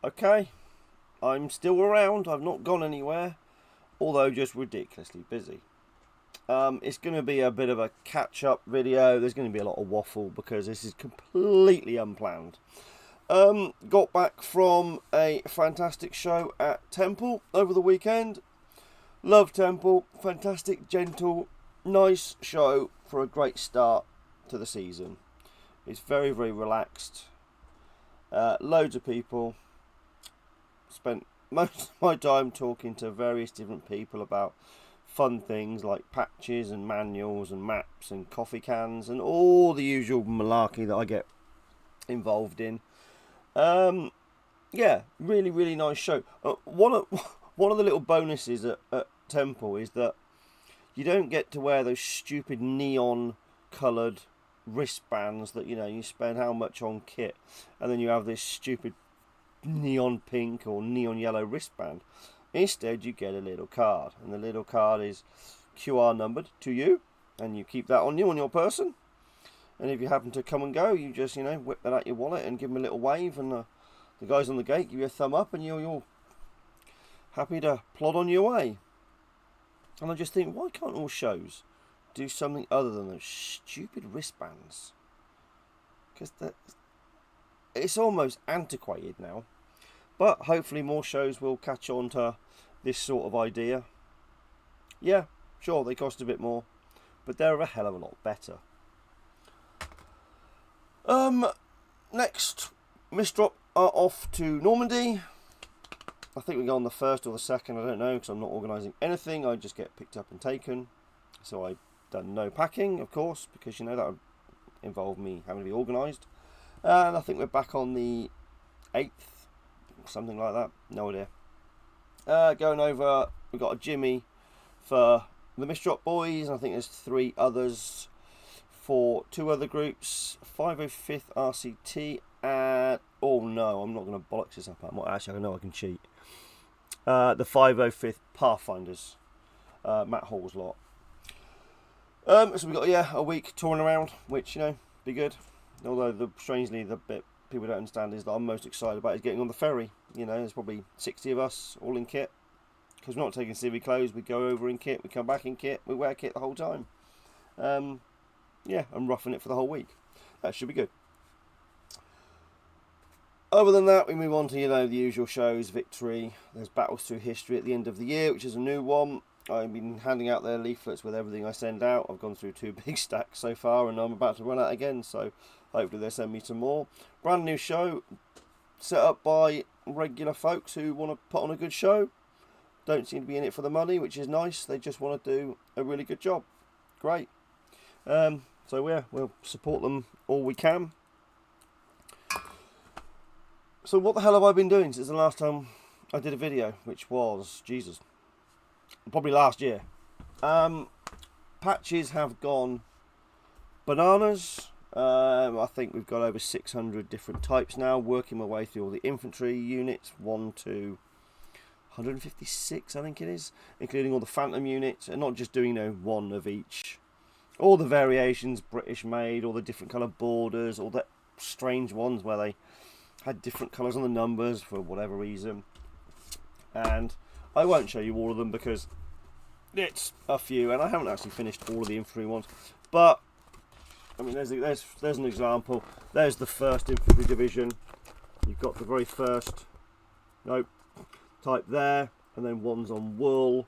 Okay, I'm still around. I've not gone anywhere, although just ridiculously busy. It's going to be a bit of a catch-up video. There's going to be a lot of waffle because this is completely unplanned. Got back from a fantastic show at Temple over the weekend. Love Temple. Fantastic, gentle, nice show for a great start to the season. It's very, very relaxed. Loads of people. Spent most of my time talking to various different people about fun things like patches and manuals and maps and coffee cans and all the usual malarkey that I get involved in. Yeah, really, really nice show. One of the little bonuses at Temple is that you don't get to wear those stupid neon coloured wristbands that you spend how much on kit, and then you have this stupid neon pink or neon yellow wristband. Instead, you get a little card, and the little card is QR numbered to you, and you keep that on you, on your person. And if you happen to come and go, you just whip that out your wallet and give them a little wave, and the guys on the gate give you a thumb up, and you're happy to plod on your way. And I just think, why can't all shows do something other than those stupid wristbands? Because it's almost antiquated now. But hopefully more shows will catch on to this sort of idea. Yeah, sure, they cost a bit more, but they're a hell of a lot better. Next, Mistrop are off to Normandy. I think we go on the 1st or the 2nd, I don't know, because I'm not organising anything. I just get picked up and taken. So I've done no packing, of course, because that would involve me having to be organised. And I think we're back on the 8th, something like that, no idea. Going over, we've got a Jimmy for the Mistrop boys, and I think there's 3 others for 2 other groups, 505th RCT, and oh no, I'm not going to bollocks this up. I know I can cheat. The 505th Pathfinders, Matt Hall's lot. So we've got a week touring around, which be good. Although strangely the bit people don't understand is that I'm most excited about is getting on the ferry. There's probably 60 of us all in kit, because we're not taking civvy clothes. We go over in kit, we come back in kit, we wear kit the whole time. I'm roughing it for the whole week. That should be good. Other than that, we move on to the usual shows. Victory. There's Battles Through History at the end of the year, which is a new one. I've been handing out their leaflets with everything I send out. I've gone through 2 big stacks so far, and I'm about to run out again, so hopefully they'll send me some more. Brand new show, set up by regular folks who want to put on a good show. Don't seem to be in it for the money, which is nice. They just want to do a really good job. Great. So we'll support them all we can. So what the hell have I been doing since the last time I did a video, which was, Jesus, probably last year. Patches have gone bananas. I think we've got over 600 different types now, working my way through all the infantry units, 1 to 156 I think it is, including all the phantom units, and not just doing 1 of each. All the variations, British made, all the different colour borders, all the strange ones where they had different colours on the numbers for whatever reason. And I won't show you all of them because it's a few, and I haven't actually finished all of the infantry ones. But I mean, there's an example. There's the 1st Infantry Division. You've got the very first type there, and then one's on wool,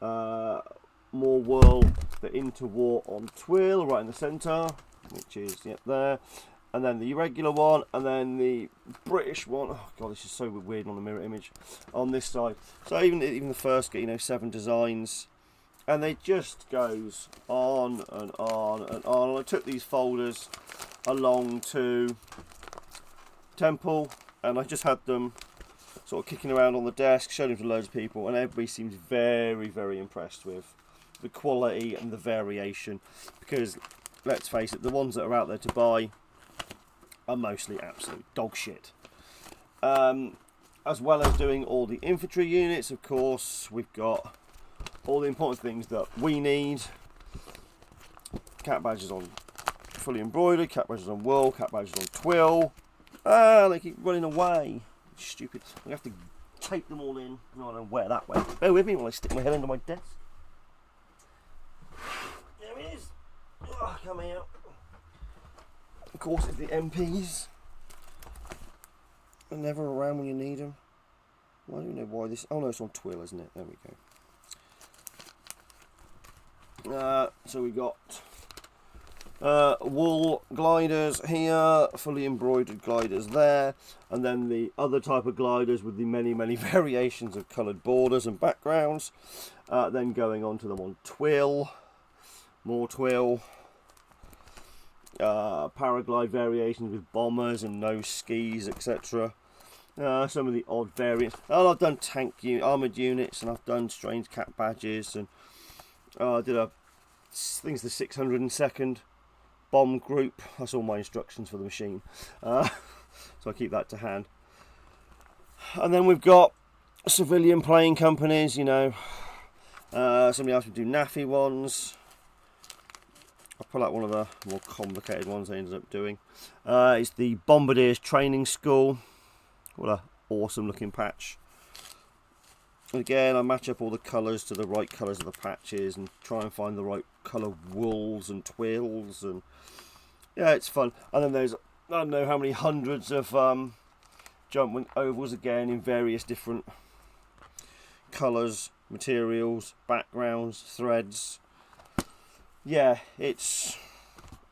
more wool, the interwar on twill right in the centre, which is there, and then the irregular one, and then the British one. Oh god, this is so weird on the mirror image on this side. So even the first get 7 designs, and it just goes on and on and on. And I took these folders along to Temple, and I just had them sort of kicking around on the desk, showed them to loads of people, and everybody seems very, very impressed with the quality and the variation, because let's face it, the ones that are out there to buy are mostly absolute dog shit. As well as doing all the infantry units, of course, we've got all the important things that we need. Cat badges on fully embroidered, cat badges on wool, cat badges on twill. They keep running away. stupid. We have to tape them all in. No, I don't wear that way. Bear with me while I stick my head under my desk. There it is. Oh, coming out. Of course, it's the MPs. They're never around when you need them. I don't know why this. Oh no, it's on twill, isn't it? There we go. So we got wool gliders here, fully embroidered gliders there, and then the other type of gliders with the many variations of coloured borders and backgrounds. Then going on to them on twill, more twill, paraglide variations with bombers and no skis, etc. Some of the odd variants. And I've done armoured units, and I've done strange cat badges, and I did I think it's the 602nd bomb group. That's all my instructions for the machine, so I keep that to hand. And then we've got civilian playing companies, you know. Somebody else would do NAFI ones. I'll pull out one of the more complicated ones I ended up doing. It's the Bombardiers Training School. What a awesome looking patch. And again, I match up all the colours to the right colours of the patches and try and find the right colour wools and twills, and yeah, it's fun. And then there's, I don't know how many hundreds of jump wing ovals, again in various different colours, materials, backgrounds, threads. Yeah, it's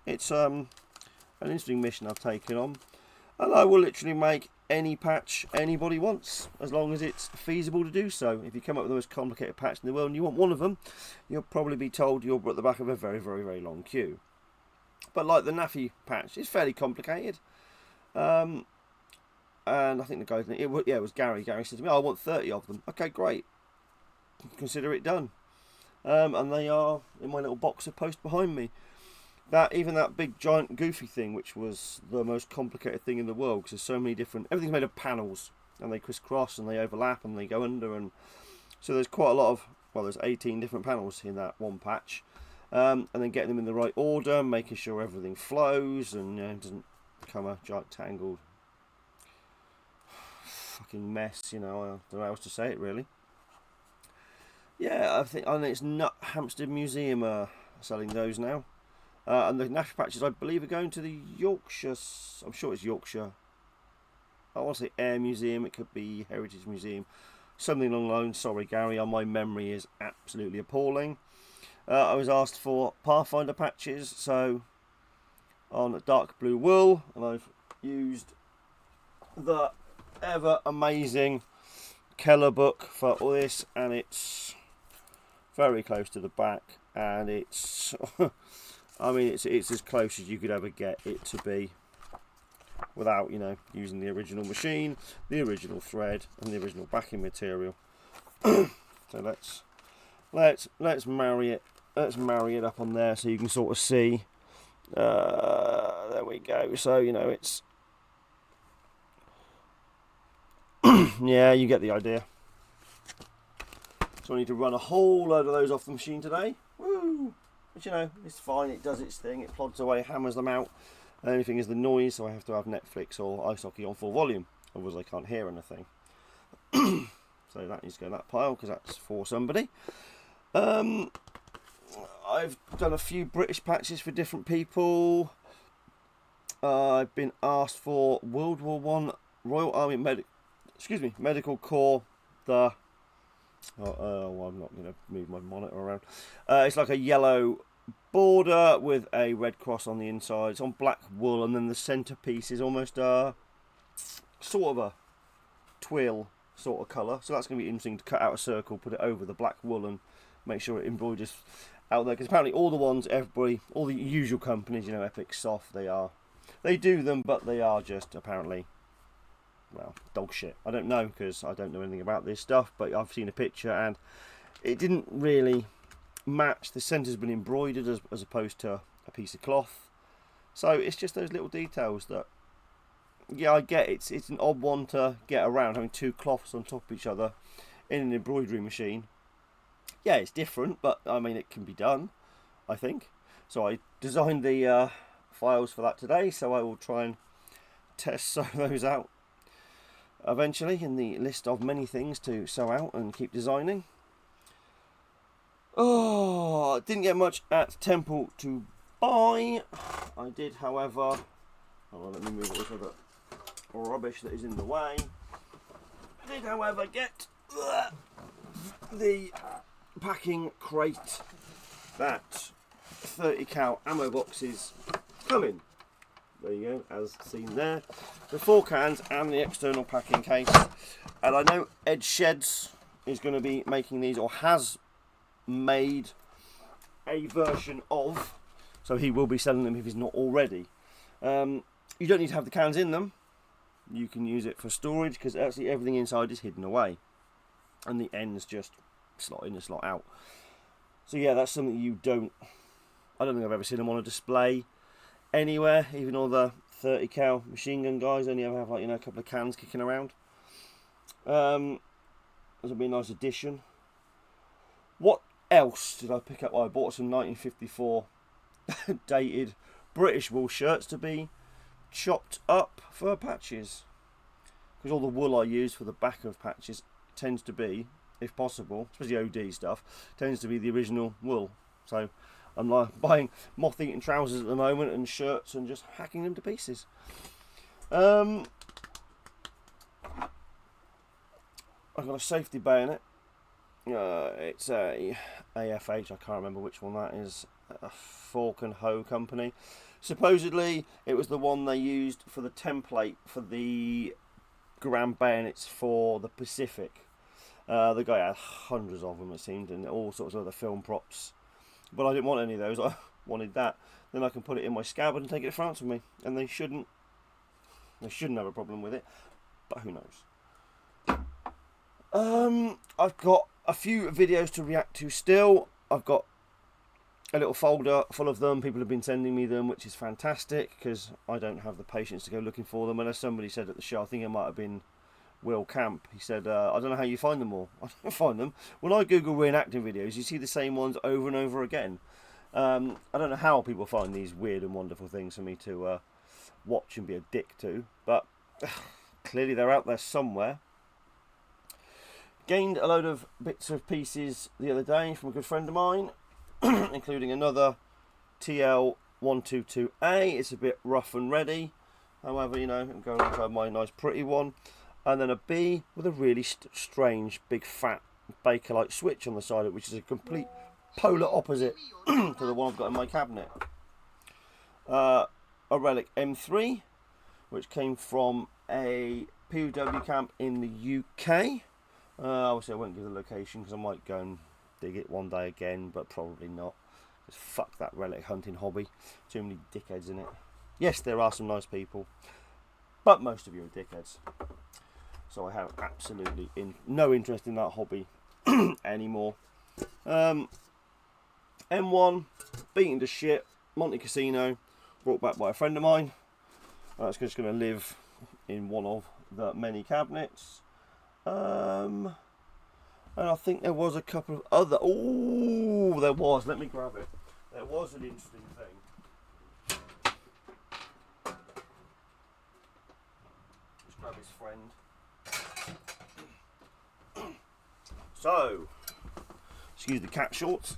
an interesting mission I've taken on, and I will literally make any patch anybody wants, as long as it's feasible to do so. If you come up with the most complicated patch in the world and you want one of them, you'll probably be told you're at the back of a very long queue. But like the NAFI patch, it's fairly complicated. And I think the guy, it was Gary. Gary said to me, "Oh, I want 30 of them." Okay, great. Consider it done. And they are in my little box of post behind me. Even that big giant goofy thing, which was the most complicated thing in the world, because there's so many different, everything's made of panels, and they crisscross and they overlap and they go under, and so there's quite a lot of, well, there's 18 different panels in that one patch, and then getting them in the right order, making sure everything flows and, you know, doesn't become a giant tangled fucking mess, you know. I don't know how else to say it, really. Yeah, I think it's Nut Hampstead Museum selling those now. And the NAFI patches, I believe, are going to the Yorkshire, I'm sure it's Yorkshire, I want to say Air Museum, it could be Heritage Museum, something along those lines. Sorry Gary, my memory is absolutely appalling. I was asked for Pathfinder patches, so on dark blue wool, and I've used the ever amazing Keller book for all this, and it's very close to the back, and it's I mean, it's as close as you could ever get it to be without, you know, using the original machine, the original thread, and the original backing material. So let's marry it. Let's marry it up on there so you can sort of see. There we go. So, you know, it's yeah, you get the idea. So I need to run a whole load of those off the machine today. Woo! But you know, it's fine, it does its thing, it plods away, hammers them out. The only thing is the noise, so I have to have Netflix or ice hockey on full volume, otherwise I can't hear anything. So that needs to go in that pile, because that's for somebody. I've done a few British patches for different people. I've been asked for World War One Royal Army Medical Corps, the well, I'm not going to move my monitor around. It's like a yellow border with a red cross on the inside. It's on black wool, and then the centerpiece is almost sort of a twill sort of colour. So that's going to be interesting to cut out a circle, put it over the black wool, and make sure it embroiders out there. Because apparently all the ones, all the usual companies, you know, Epic, Soft, they do them, but they are just apparently, well, dog shit. I don't know, because I don't know anything about this stuff, but I've seen a picture and it didn't really match. The centre's been embroidered as opposed to a piece of cloth. So it's just those little details that, yeah, I get it's an odd one to get around, having two cloths on top of each other in an embroidery machine. Yeah, it's different, but I mean, it can be done, I think. So I designed the files for that today, so I will try and test some of those out. eventually in the list of many things to sew out and keep designing. Oh, didn't get much at Temple to buy. I did, however, hold on, let me move all this other rubbish that is in the way. I did, however, get the packing crate that 30 cal ammo boxes come in. There you go, as seen there. The 4 cans and the external packing case. And I know Ed Sheds is going to be making these, or has made a version of, so he will be selling them if he's not already. You don't need to have the cans in them. You can use it for storage because actually everything inside is hidden away. And the ends just slot in and slot out. So yeah, that's something you don't... I don't think I've ever seen them on a display anywhere. Even all the 30 cal machine gun guys only ever have, like, you know, a couple of cans kicking around. This will be a nice addition. What else did I pick up? Well, I bought some 1954 dated British wool shirts to be chopped up for patches. Because all the wool I use for the back of patches tends to be, if possible, especially OD stuff, tends to be the original wool. So I'm like buying moth-eaten trousers at the moment and shirts and just hacking them to pieces. I've got a safety bayonet. It's a AFH, I can't remember which one that is, a Fork and Hoe company. Supposedly it was the one they used for the template for the Garand bayonets for the Pacific. The guy had hundreds of them, it seemed, and all sorts of other film props. But I didn't want any of those, I wanted that. Then I can put it in my scabbard and take it to France with me. And they shouldn't have a problem with it, but who knows. I've got a few videos to react to still. I've got a little folder full of them. People have been sending me them, which is fantastic, because I don't have the patience to go looking for them. And as somebody said at the show, I think it might have been Will Camp, he said, I don't know how you find them all. I don't find them. When I Google reenacting videos, you see the same ones over and over again. I don't know how people find these weird and wonderful things for me to watch and be a dick to, but clearly they're out there somewhere. Gained a load of bits of pieces the other day from a good friend of mine, including another TL122A. It's a bit rough and ready, however, you know, I'm going to my nice pretty one. And then a B with a really strange big fat Bakelite switch on the side of it, which is a complete polar opposite to the one I've got in my cabinet. A Relic M3, which came from a POW camp in the UK. Obviously I won't give the location because I might go and dig it one day again, but probably not. Just fuck that relic hunting hobby. Too many dickheads in it. Yes, there are some nice people, but most of you are dickheads. So I have absolutely no interest in that hobby anymore. M1, beaten to shit, Monte Casino, brought back by a friend of mine. That's just going to live in one of the many cabinets. And I think there was a couple of other... Oh, there was. Let me grab it. There was an interesting thing. Just grab his friend. So, excuse the cat shorts.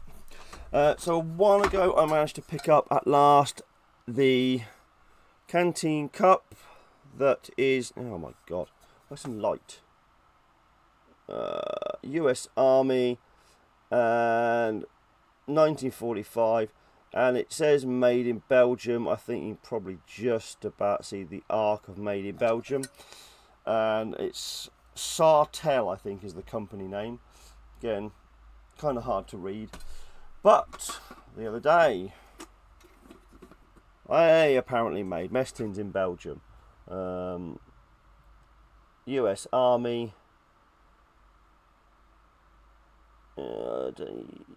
So a while ago I managed to pick up at last the canteen cup that is, oh my god, where's some light? US Army and 1945, and it says made in Belgium. I think you can probably just about see the arc of made in Belgium, and it's Sartell, I think is the company name. Again, kind of hard to read. But the other day, I apparently made mess tins in Belgium. US Army,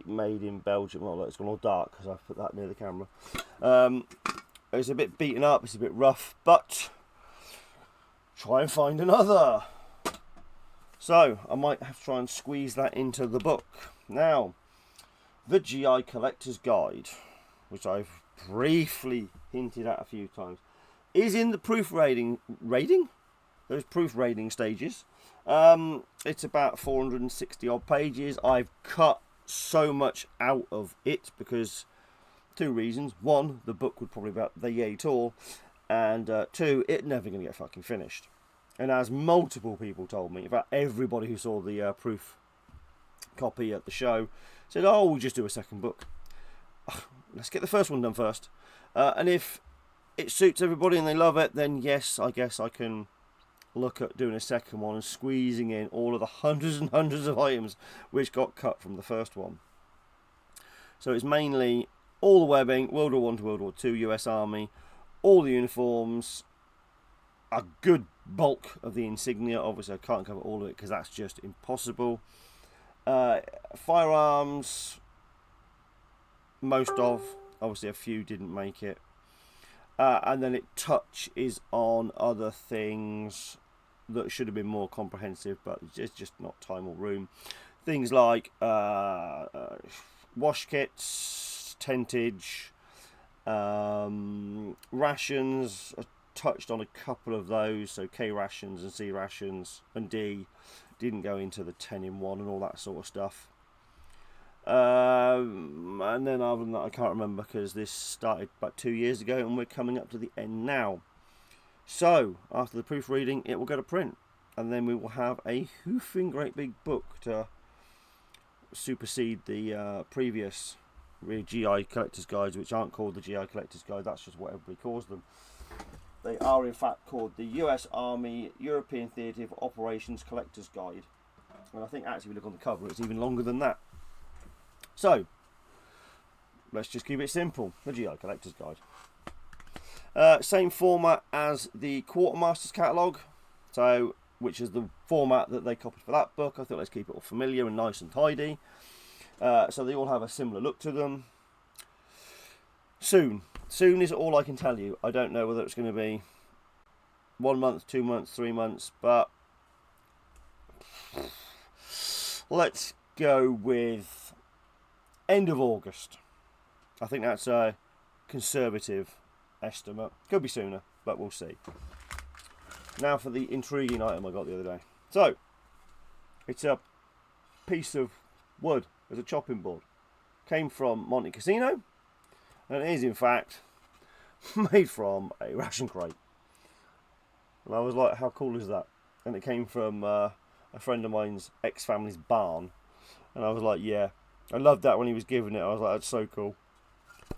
made in Belgium. Oh, look, it's gone all dark because I've put that near the camera. It's a bit beaten up, it's a bit rough, but try and find another. So I might have to try and squeeze that into the book. Now, the GI Collector's Guide, which I've briefly hinted at a few times, is in the proofreading those proofreading stages. It's about 460 odd pages. I've cut so much out of it because 2 reasons. 1, the book would probably be about the yay tall, and 2, it's never going to get fucking finished. And as multiple people told me, in fact everybody who saw the proof copy at the show said, oh, we'll just do a second book. Let's get the first one done first. And if it suits everybody and they love it, then yes, I guess I can look at doing a second one and squeezing in all of the hundreds and hundreds of items which got cut from the first one. So it's mainly all the webbing, World War I to World War II, US Army, all the uniforms, a good bulk of the insignia. Obviously I can't cover all of it because that's just impossible. Firearms, most of, obviously a few didn't make it. And then it touches on other things that should have been more comprehensive, but it's just not time or room. Things like wash kits, tentage, rations. I touched on a couple of those, so K rations and C rations, and D. Didn't go into the 10 in 1 and all that sort of stuff. And then other than that I can't remember because this started about 2 years ago and we're coming up to the end now. So after the proofreading it will go to print, and then we will have a hoofing great big book to supersede the previous GI collector's guides, which aren't called the GI collector's guide, that's just what everybody calls them. They are in fact called the US Army European Theatre of Operations Collector's Guide, and I think actually if you look on the cover it's even longer than that. So let's just keep it simple, the GI Collector's Guide. Same format as the Quartermaster's Catalogue, so which is the format that they copied for that book. I thought let's keep it all familiar and nice and tidy. So they all have a similar look to them. Soon is all I can tell you. I don't know whether it's going to be 1 month, 2 months, 3 months, but let's go with end of August. I think that's a conservative estimate. Could be sooner, but we'll see. Now for the intriguing item I got the other day. So, it's a piece of wood as a chopping board. Came from Monte Casino, and it is in fact made from a ration crate. And I was like, how cool is that? And it came from a friend of mine's ex-family's barn. And I was like, yeah. I loved that when he was giving it. I was like, that's so cool.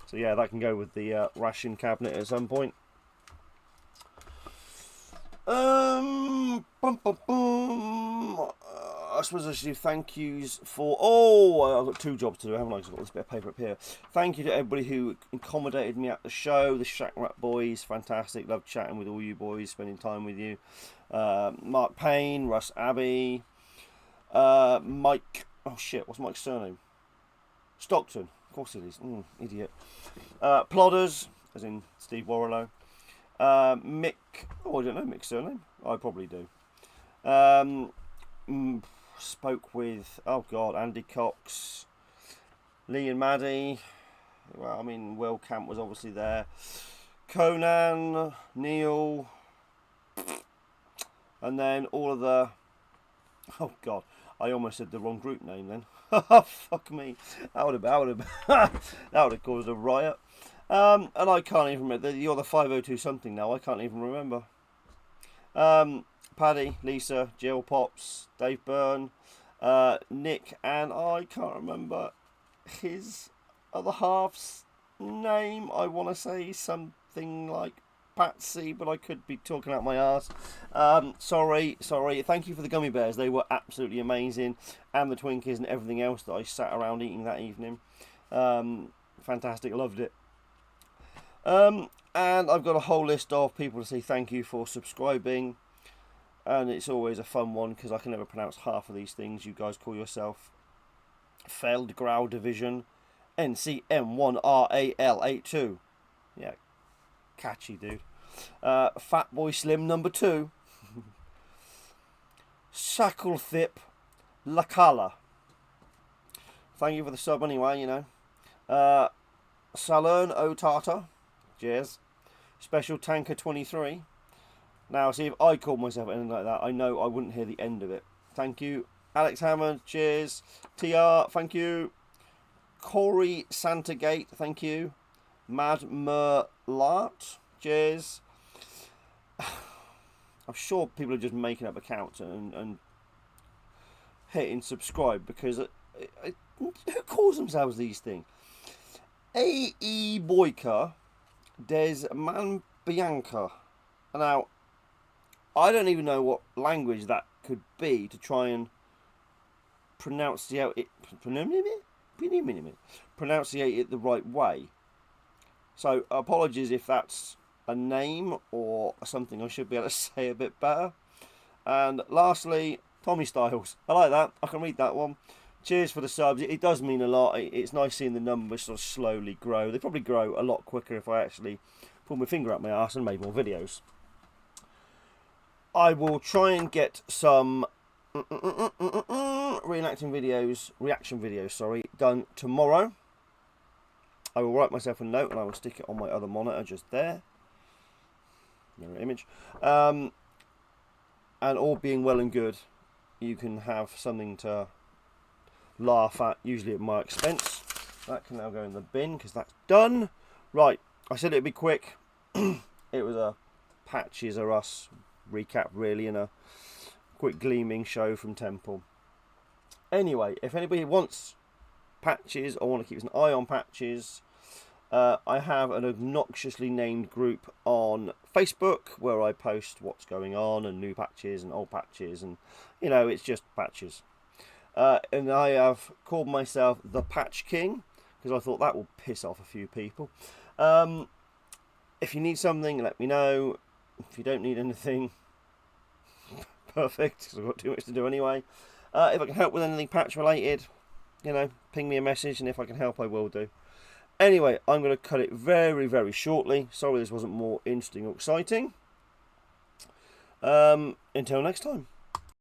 So yeah, that can go with the ration cabinet at some point. I suppose I should do thank yous for... Oh, I've got 2 jobs to do, haven't I? I've got this bit of paper up here. Thank you to everybody who accommodated me at the show. The Shack Rat boys, fantastic. Love chatting with all you boys, spending time with you. Mark Payne, Russ Abbey, Mike... Oh shit, what's Mike's surname? Stockton. Of course it is. Idiot. Plodders, as in Steve Warrilow. Mick... Oh, I don't know Mick's surname. I probably do. Spoke with, oh god, Andy Cox, Lee and Maddie. Well, I mean, Will Camp was obviously there. Conan, Neil, and then all of the... Oh god, I almost said the wrong group name then. Fuck me, that would have caused a riot. And I can't even remember. You're the 502 something now. I can't even remember. Paddy, Lisa, Jill Pops, Dave Byrne, Nick, and I can't remember his other half's name. I want to say something like Patsy, but I could be talking out my arse. Sorry. Thank you for the gummy bears. They were absolutely amazing. And the Twinkies and everything else that I sat around eating that evening. Fantastic. Loved it. And I've got a whole list of people to say thank you for subscribing. And it's always a fun one because I can never pronounce half of these things. You guys call yourself Failed Growl Division NCM1RAL82. Yeah, catchy, dude. Fat Boy Slim number 2. Shacklethip Lakala. Thank you for the sub anyway, you know. Salern Otata. Cheers. Special Tanker 23. Now, see, if I called myself anything like that, I know I wouldn't hear the end of it. Thank you. Alex Hammond, cheers. TR, thank you. Corey Santagate, thank you. Mad Merlart, cheers. I'm sure people are just making up accounts and hitting subscribe because who calls themselves these things? A.E. Boyka, Des Man Bianca. Now, I don't even know what language that could be to try and pronunciate it the right way. So apologies if that's a name or something I should be able to say a bit better. And lastly, Tommy Styles. I like that. I can read that one. Cheers for the subs. It does mean a lot. It's nice seeing the numbers sort of slowly grow. They probably grow a lot quicker if I actually pull my finger up my arse and made more videos. I will try and get some reaction videos, done tomorrow. I will write myself a note and I will stick it on my other monitor just there. Mirror image. And all being well and good, you can have something to laugh at, usually at my expense. That can now go in the bin because that's done. Right, I said it'd be quick. It was a Patches Are Us recap, really, and a quick gleaming show from Temple. Anyway, if anybody wants Patches or want to keep an eye on Patches, I have an obnoxiously named group on Facebook where I post what's going on and new patches and old patches, and you know, it's just patches. And I have called myself the Patch King because I thought that will piss off a few people. If you need something, let me know. If you don't need anything, perfect, because I've got too much to do anyway. If I can help with anything patch related, you know, ping me a message, and if I can help, I will do. Anyway, I'm going to cut it very, very shortly. Sorry this wasn't more interesting or exciting. Until next time.